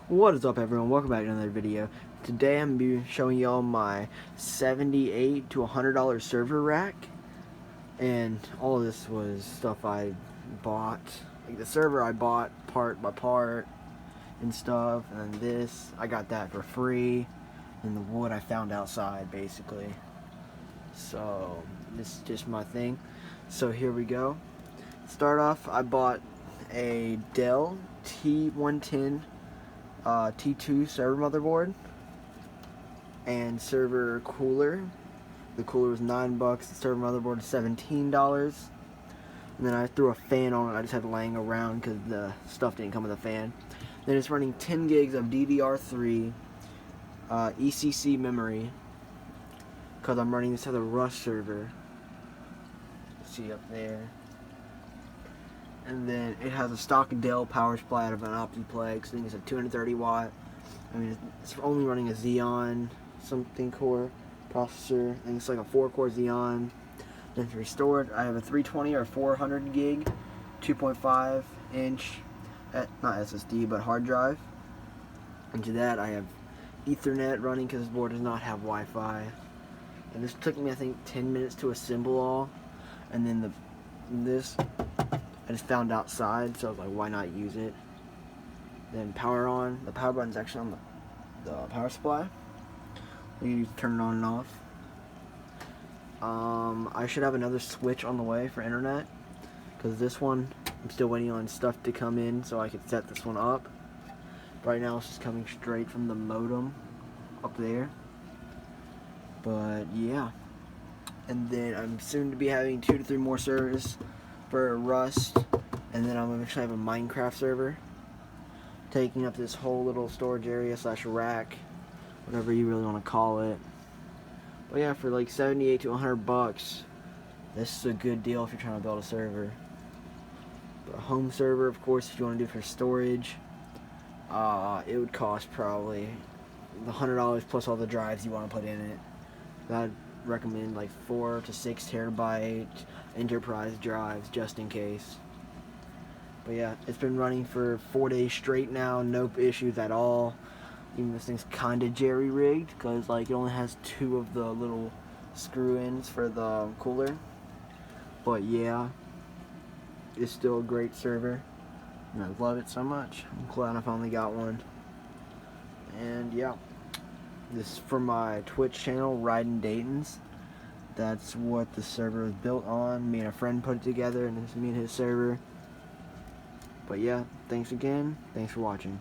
What is up, everyone? Welcome back to another video. Today I'm going to be showing y'all my $78 to $100 server rack, and all of this was stuff I bought. Like the server I bought part by part and stuff, and then this I got that for free, and the wood I found outside basically. So this is just my thing. So here we go. Start off, I bought a Dell T110 T2 server motherboard and server cooler. The cooler was $9, the server motherboard is $17. And then I threw a fan on it. I just had it laying around because the stuff didn't come with a fan. Then it's running 10 gigs of DDR3 ECC memory because I'm running this to the Rust server. See up there. And then it has a stock Dell power supply out of an Optiplex. I think it's a 230 watt. I mean, it's only running a Xeon something core processor. I think it's like a 4-core Xeon. Then to restore it, I have a 320 or 400 gig, 2.5 inch, not SSD, but hard drive. And to that, I have Ethernet running because this board does not have Wi-Fi. And this took me, I think, 10 minutes to assemble all. And then this I just found outside, so I was like, why not use it? Then power on. The power button's actually on the power supply. You turn it on and off. I should have another switch on the way for internet, because this one, I'm still waiting on stuff to come in so I could set this one up. Right now it's just coming straight from the modem up there. But yeah. And then I'm soon to be having 2 to 3 more servers for Rust, and then I'm going to actually have a Minecraft server taking up this whole little storage area slash rack, whatever you really want to call it. But yeah, for like 78 to 100 bucks, this is a good deal if you're trying to build a server. But a home server, of course, if you want to do it for storage, it would cost probably the $100 plus all the drives you want to put in it. I'd recommend like 4 to 6 terabyte enterprise drives just in case. But yeah, it's been running for 4 days straight now, no issues at all. Even this thing's kind of jerry-rigged because like it only has 2 of the little screw-ins for the cooler. But yeah, it's still a great server, and I love it so much. I'm glad I finally got one. And yeah, this is for my Twitch channel, Riding Dayton's. That's what the server was built on. Me and a friend put it together, and this is me and his server. But yeah, thanks again. Thanks for watching.